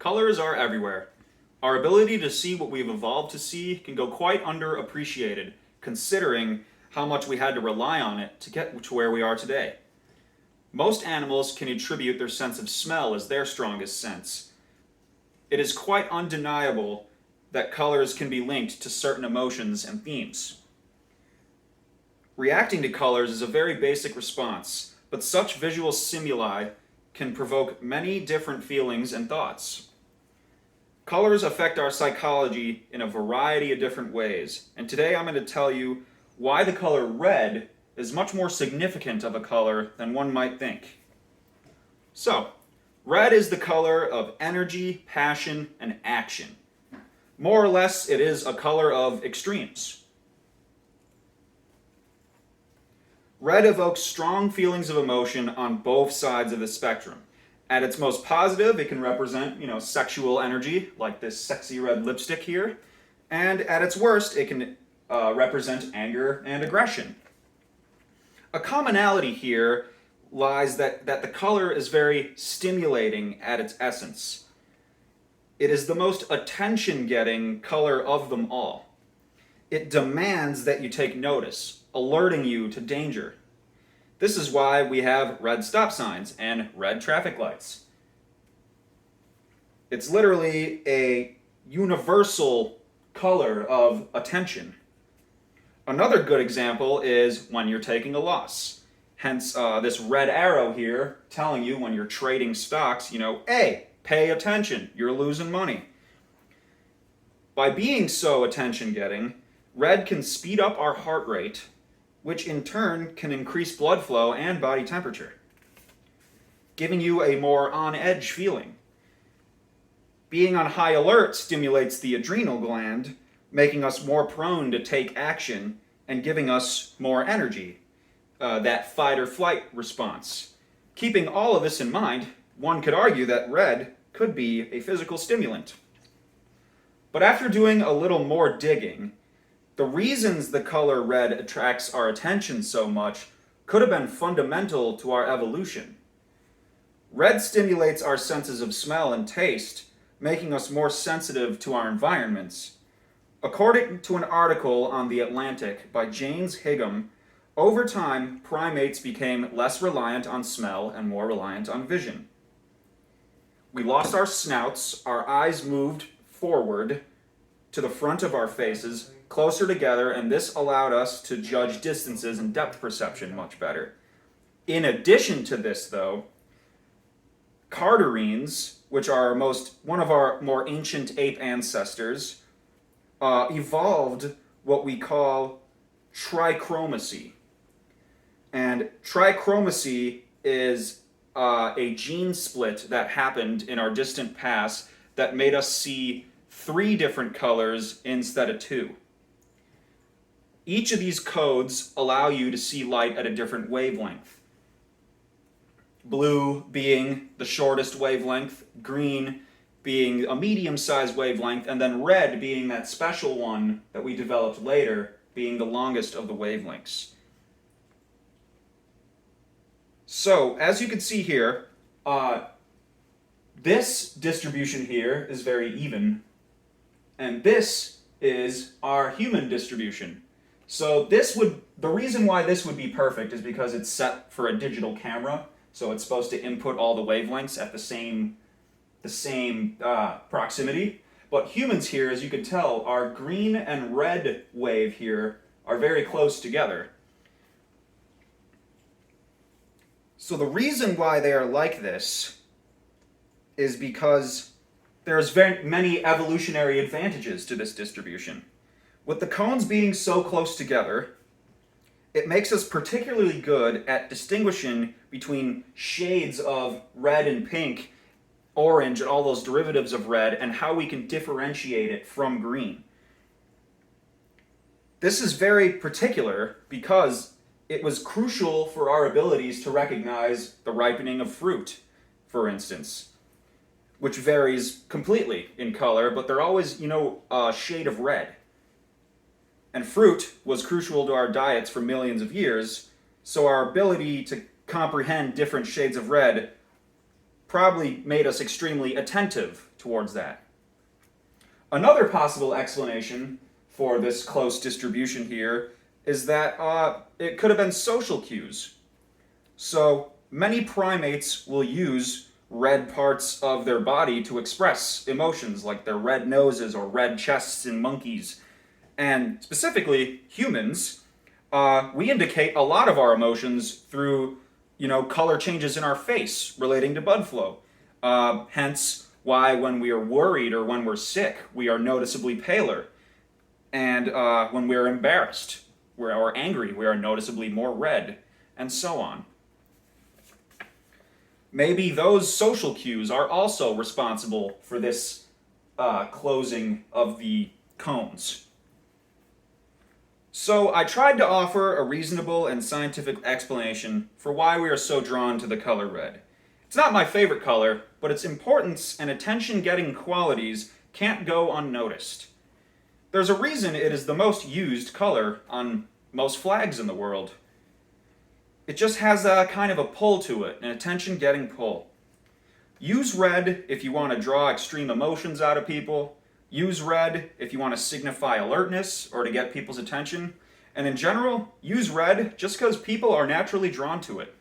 Colors are everywhere. Our ability to see what we've evolved to see can go quite underappreciated, considering how much we had to rely on it to get to where we are today. Most animals can attribute their sense of smell as their strongest sense. It is quite undeniable that colors can be linked to certain emotions and themes. Reacting to colors is a very basic response, but such visual stimuli can provoke many different feelings and thoughts. Colors affect our psychology in a variety of different ways, and today I'm going to tell you why the color red is much more significant of a color than one might think. So, red is the color of energy, passion, and action. More or less, it is a color of extremes. Red evokes strong feelings of emotion on both sides of the spectrum. At its most positive, it can represent, sexual energy, like this sexy red lipstick here. And at its worst, it can represent anger and aggression. A commonality here lies that the color is very stimulating at its essence. It is the most attention-getting color of them all. It demands that you take notice, alerting you to danger. This is why we have red stop signs and red traffic lights. It's literally a universal color of attention. Another good example is when you're taking a loss. Hence this red arrow here telling you when you're trading stocks, hey, pay attention, you're losing money. By being so attention-getting, red can speed up our heart rate, which in turn can increase blood flow and body temperature, giving you a more on-edge feeling. Being on high alert stimulates the adrenal gland, making us more prone to take action and giving us more energy, that fight or flight response. Keeping all of this in mind, one could argue that red could be a physical stimulant. But after doing a little more digging, the reasons the color red attracts our attention so much could have been fundamental to our evolution. Red stimulates our senses of smell and taste, making us more sensitive to our environments. According to an article on The Atlantic by James Higham, over time, primates became less reliant on smell and more reliant on vision. We lost our snouts, our eyes moved forward to the front of our faces, closer together, and this allowed us to judge distances and depth perception much better. In addition to this, though, cardarines, which are one of our more ancient ape ancestors, evolved what we call trichromacy. And trichromacy is a gene split that happened in our distant past that made us see 3 different colors instead of 2. Each of these codes allow you to see light at a different wavelength. Blue being the shortest wavelength, green being a medium-sized wavelength, and then red being that special one that we developed later, being the longest of the wavelengths. So, as you can see here, this distribution here is very even, and this is our human distribution. So the reason why this would be perfect is because it's set for a digital camera, so it's supposed to input all the wavelengths at the same proximity. But humans here, as you can tell, our green and red wave here are very close together. So the reason why they are like this is because there's very many evolutionary advantages to this distribution. With the cones being so close together, it makes us particularly good at distinguishing between shades of red and pink, orange, and all those derivatives of red, and how we can differentiate it from green. This is very particular because it was crucial for our abilities to recognize the ripening of fruit, for instance, which varies completely in color, but they're always, a shade of red. And fruit was crucial to our diets for millions of years, so our ability to comprehend different shades of red probably made us extremely attentive towards that. Another possible explanation for this close distribution here is that it could have been social cues. So many primates will use red parts of their body to express emotions, like their red noses or red chests in monkeys. And specifically, humans, we indicate a lot of our emotions through, color changes in our face relating to blood flow. Hence, why when we are worried or when we're sick, we are noticeably paler. And when we're embarrassed or angry, we are noticeably more red, and so on. Maybe those social cues are also responsible for this closing of the cones. So I tried to offer a reasonable and scientific explanation for why we are so drawn to the color red. It's not my favorite color, but its importance and attention-getting qualities can't go unnoticed. There's a reason it is the most used color on most flags in the world. It just has a kind of a pull to it, an attention-getting pull. Use red if you want to draw extreme emotions out of people. Use red if you want to signify alertness or to get people's attention. And in general, use red just because people are naturally drawn to it.